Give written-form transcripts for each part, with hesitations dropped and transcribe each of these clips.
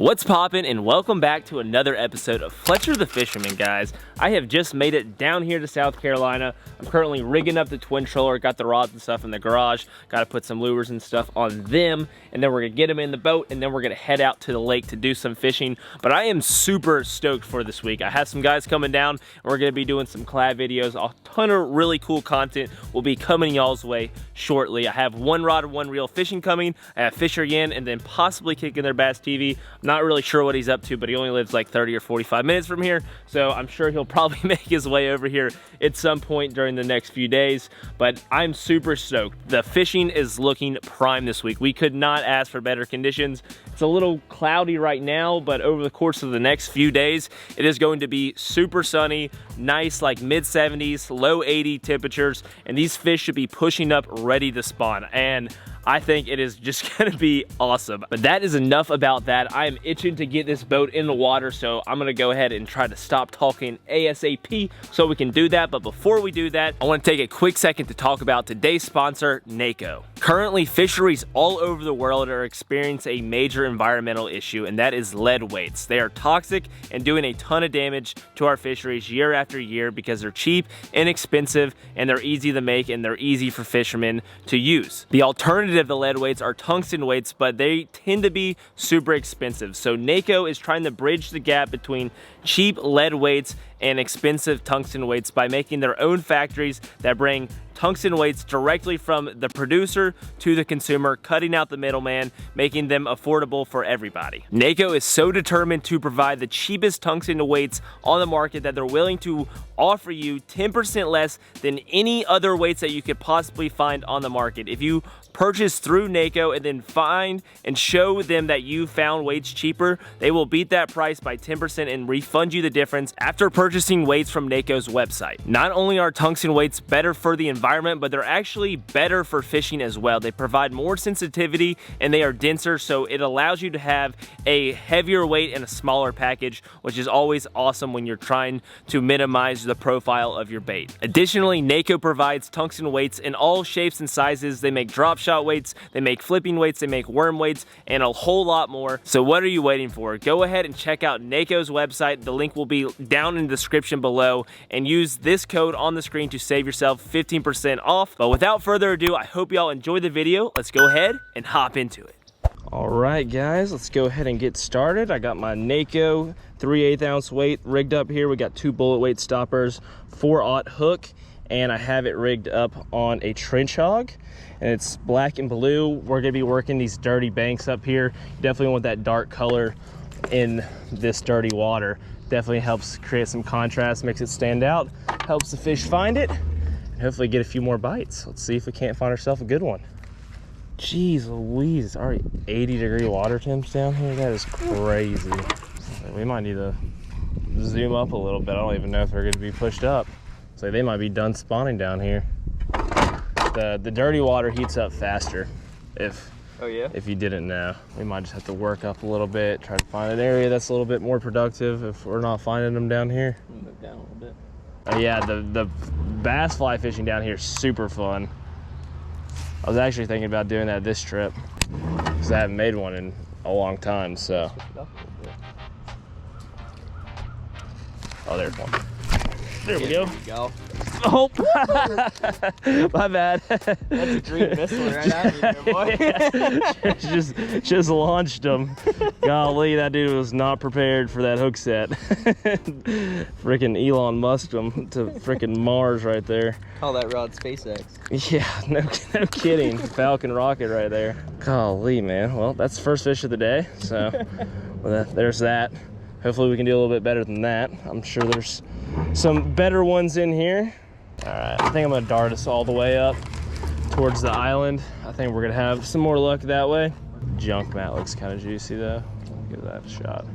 What's poppin', and welcome back to another episode of Fletcher the Fisherman, guys. I have just made it down here to South Carolina. I'm currently rigging up the twin troller, got the rods and stuff in the garage, got to put some lures and stuff on them, and then we're gonna get them in the boat, and then we're gonna head out to the lake to do some fishing. But I am super stoked for this week. I have some guys coming down, and we're gonna be doing some collab videos. A ton of really cool content will be coming y'all's way shortly. I have one rod and one reel fishing coming. I have Fisherman, and then possibly kicking their Bass TV. Not really sure what he's up to, but he only lives like 30 or 45 minutes from here, so I'm sure he'll probably make his way over here at some point during the next few days. But I'm super stoked. The fishing is looking prime this week. We could not ask for better conditions. It's a little cloudy right now, but over the course of the next few days, it is going to be super sunny, nice, like mid 70s, low 80 temperatures, and these fish should be pushing up ready to spawn. And I think it is just gonna be awesome. But that is enough about that. I am itching to get this boat in the water, so I'm gonna go ahead and try to stop talking ASAP so we can do that. But before we do that, I wanna take a quick second to talk about today's sponsor, NACO. Currently, fisheries all over the world are experiencing a major environmental issue, and that is lead weights. They are toxic and doing a ton of damage to our fisheries year after year because they're cheap, inexpensive, and they're easy to make, and they're easy for fishermen to use. The alternative to lead weights are tungsten weights, but they tend to be super expensive. So NACO is trying to bridge the gap between cheap lead weights and expensive tungsten weights by making their own factories that bring tungsten weights directly from the producer to the consumer, cutting out the middleman, making them affordable for everybody. NACO is so determined to provide the cheapest tungsten weights on the market that they're willing to offer you 10% less than any other weights that you could possibly find on the market. If you purchase through NACO and then find and show them that you found weights cheaper, they will beat that price by 10% and refund you the difference after purchasing weights from NACO's website. Not only are tungsten weights better for the environment, but they're actually better for fishing as well. They provide more sensitivity and they are denser, so it allows you to have a heavier weight in a smaller package, which is always awesome when you're trying to minimize the profile of your bait. Additionally, NACO provides tungsten weights in all shapes and sizes. They make drop shot weights, they make flipping weights, they make worm weights, and a whole lot more. So what are you waiting for? Go ahead and check out NACO's website. The link will be down in the description below, and use this code on the screen to save yourself 15% off. But without further ado, I hope y'all enjoy the video. Let's go ahead and hop into it. All right, guys, let's go ahead and get started. I got my NACO 3/8 ounce weight rigged up here. We got 2 bullet weight stoppers, 4/0 hook, and I have it rigged up on a trench hog, and it's black and blue. We're gonna be working these dirty banks up here. You definitely want that dark color in this dirty water. Definitely helps create some contrast, makes it stand out, helps the fish find it, and hopefully get a few more bites. Let's see if we can't find ourselves a good one. Jeez Louise, it's already 80-degree water temps down here. That is crazy. We might need to zoom up a little bit. I don't even know if they're going to be pushed up. So they might be done spawning down here. The dirty water heats up faster. If you didn't know, we might just have to work up a little bit, try to find an area that's a little bit more productive if we're not finding them down here. Move down a little bit. Yeah, the bass fly fishing down here is super fun. I was actually thinking about doing that this trip because I haven't made one in a long time, so. Oh, there's one. There we go. There you go. Oh, my bad. That's a green missile right at you there, boy. Yeah. just launched him. Golly, that dude was not prepared for that hook set. Freaking Elon Musked him to freaking Mars right there. Call that rod SpaceX. Yeah, no kidding. Falcon rocket right there. Golly, man. Well, that's the first fish of the day, so well, there's that. Hopefully we can do a little bit better than that. I'm sure there's some better ones in here. All right, I think I'm gonna dart us all the way up towards the island. I think we're gonna have some more luck that way. Junk mat looks kind of juicy though. Give that a shot.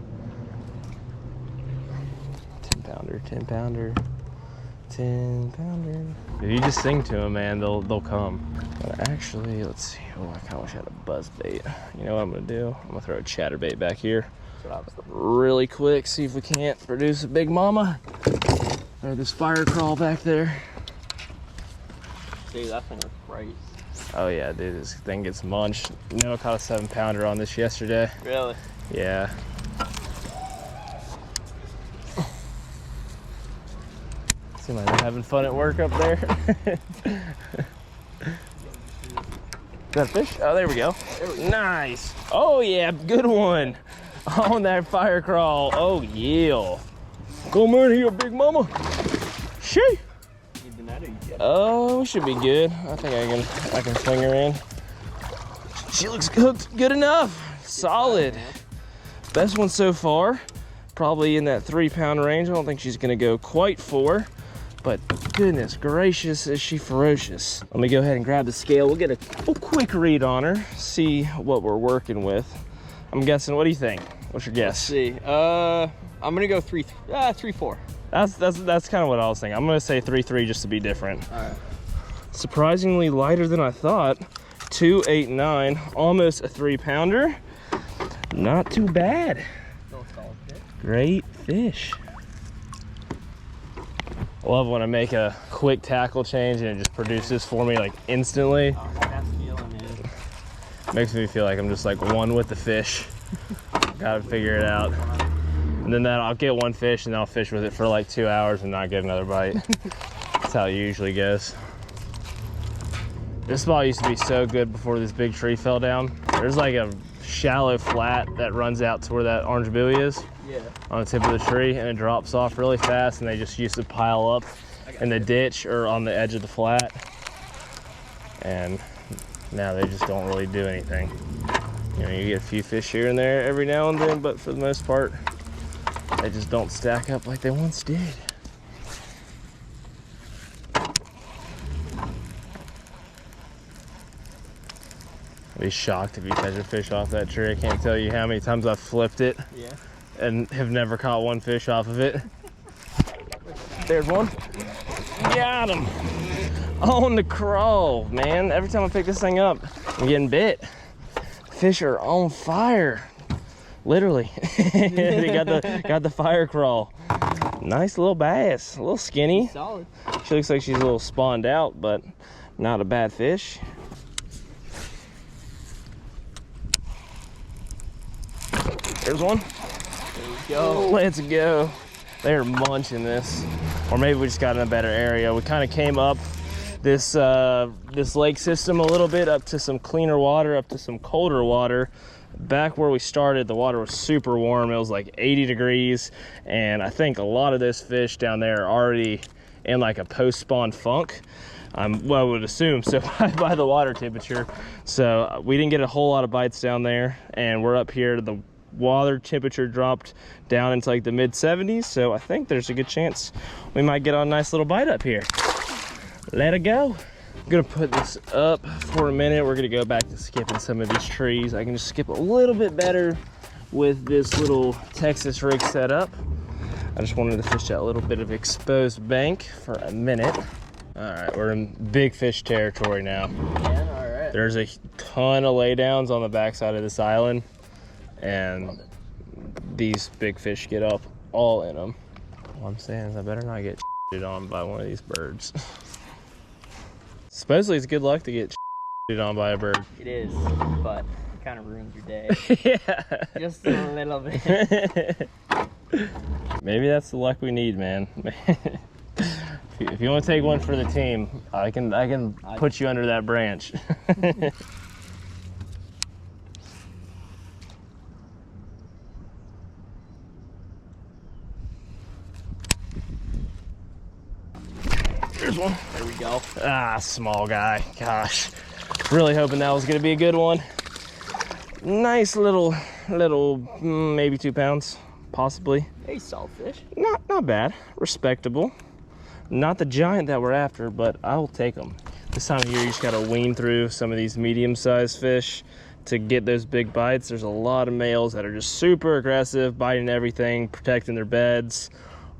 10 pounder, 10 pounder, 10 pounder. If you just sing to them, man, they'll come. But actually, let's see. Oh, I kind of wish I had a buzz bait. You know what I'm gonna do? I'm gonna throw a chatterbait back here. Really quick, see if we can't produce a big mama. Or this fire crawl back there. Dude, that thing was great. Oh yeah, dude, this thing gets munched. You know, I caught a 7 pounder on this yesterday. Really? Yeah. Seem like they're having fun at work up there. Is that a fish? Oh, there we go. Nice. Oh, yeah, good one. On that fire crawl. Oh, yeah. Come in here, big mama. Shee. Oh, should be good. I think I can swing her in. She looks hooked good enough. Solid. Best one so far. Probably in that 3-pound range. I don't think she's gonna go quite 4, but goodness gracious, is she ferocious. Let me go ahead and grab the scale. We'll get a quick read on her, see what we're working with. I'm guessing, what do you think? What's your guess? Let's see. I'm gonna go 3-4. That's kind of what I was thinking. I'm gonna say 3-3 just to be different. All right. Surprisingly lighter than I thought. 289, almost a 3-pounder. Not too bad. Great fish. I love when I make a quick tackle change and it just produces for me like instantly. Oh, that feeling, man. Makes me feel like I'm just like one with the fish. Gotta figure it out. And then I'll get one fish and I'll fish with it for like 2 hours and not get another bite. That's how it usually goes. This spot used to be so good before this big tree fell down. There's like a shallow flat that runs out to where that orange buoy is. Yeah. On the tip of the tree, and it drops off really fast, and they just used to pile up in the ditch or on the edge of the flat. And now they just don't really do anything. You know, you get a few fish here and there every now and then, but for the most part, they just don't stack up like they once did. I'd be shocked if you catch a fish off that tree. I can't tell you how many times I've flipped it. Yeah. And have never caught one fish off of it. There's one. Got him. On the crawl, man. Every time I pick this thing up, I'm getting bit. Fish are on fire. Literally. They got the fire crawl. Nice little bass. A little skinny. Solid. She looks like she's a little spawned out, but not a bad fish. There's one. Go. Let's go. They're munching this. Or maybe we just got in a better area. We kind of came up this lake system a little bit, up to some cleaner water, up to some colder water. Back where we started, the water was super warm. It was like 80 degrees. And I think a lot of those fish down there are already in like a post-spawn funk. Well, I would assume so by the water temperature. So we didn't get a whole lot of bites down there. And we're up here, the water temperature dropped down into like the mid 70s, so I think there's a good chance we might get on a nice little bite up here. Let it go. I'm gonna put this up for a minute. We're gonna go back to skipping some of these trees. I can just skip a little bit better with this little Texas rig setup. I just wanted to fish that little bit of exposed bank for a minute. All right, we're in big fish territory now. Yeah, all right. There's a ton of laydowns on the backside of this island, and these big fish get up all in them. All I'm saying is I better not get on by one of these birds. Supposedly it's good luck to get on by a bird. It is, but it kind of ruins your day. Yeah. Just a little bit. Maybe that's the luck we need, man. If you want to take one for the team, I can put you under that branch. There's one. There we go. Ah, small guy. Gosh, really hoping that was gonna be a good one. Nice little, maybe 2 pounds, possibly. Hey, solid fish. Not bad. Respectable. Not the giant that we're after, but I'll take them. This time of year, you just gotta wean through some of these medium-sized fish to get those big bites. There's a lot of males that are just super aggressive, biting everything, protecting their beds,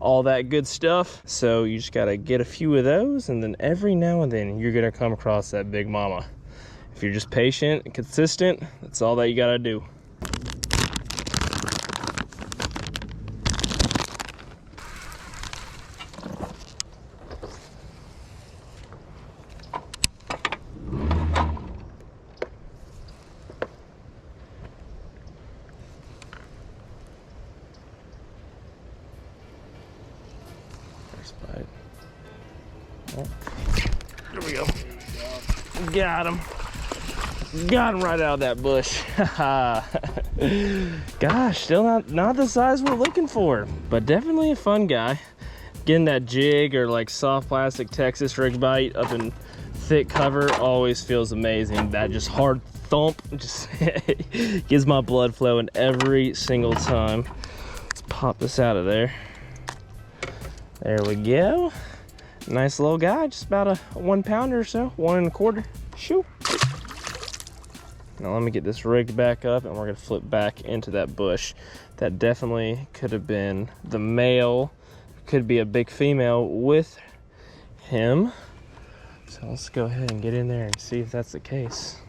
all that good stuff. So you just gotta get a few of those, and then every now and then you're gonna come across that big mama. If you're just patient and consistent, that's all that you gotta do. There we go. Got him. Got him right out of that bush. Gosh, still not the size we're looking for, but definitely a fun guy. Getting that jig or like soft plastic Texas rig bite up in thick cover always feels amazing. That just hard thump just gives my blood flowing every single time. Let's pop this out of there. There we go. Nice little guy, just about a 1 pounder or so, 1 1/4. Shoo. Now let me get this rigged back up and we're gonna flip back into that bush. That definitely could have been the male, could be a big female with him. So let's go ahead and get in there and see if that's the case.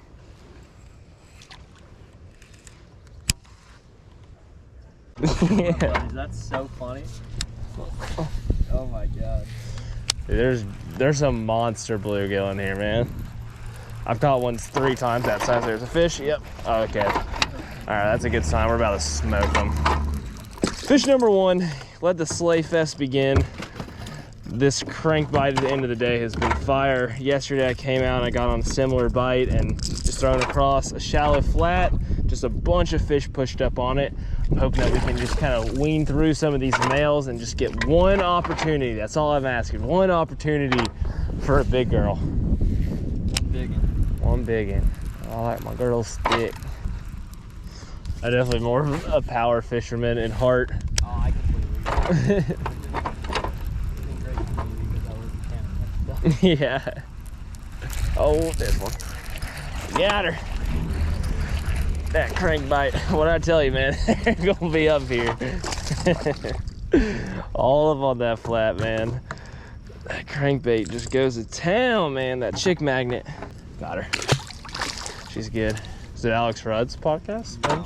Yeah. That's so funny. Oh my god. There's a monster bluegill in here, man. I've caught one 3 times that size. There's a fish. Yep. Okay. All right, that's a good sign. We're about to smoke them. Fish number 1. Let the sleigh fest begin. This crankbait at the end of the day has been fire. Yesterday I came out and I got on a similar bite and just thrown across a shallow flat. Just a bunch of fish pushed up on it. I'm hoping that we can just kind of wean through some of these males and just get one opportunity. That's all I'm asking. One opportunity for a big girl. One biggin. I like my girl stick. I'm definitely more of a power fisherman in heart. Oh, I completely agree. Yeah. Oh, this one. Got her. That crankbait. What'd I tell you, man? They're gonna be up here. All up on that flat, man. That crankbait just goes to town, man. That chick magnet. Got her. She's good. Is it Alex Rudd's podcast? I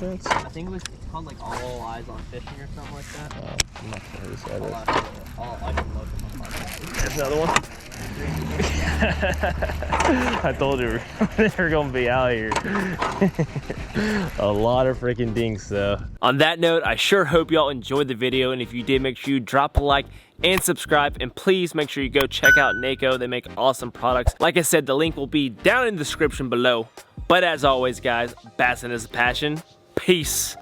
think it's called like All Eyes on Fishing or something like that. I'm not sure who said it. I can look at my podcast. There's another one. I told you they're gonna be out here. A lot of freaking dinks though. On that note, I sure hope y'all enjoyed the video, and if you did, make sure you drop a like and subscribe, and please make sure you go check out NACO. They make awesome products. Like I said, the link will be down in the description below. But as always, guys, bassing is a passion. Peace.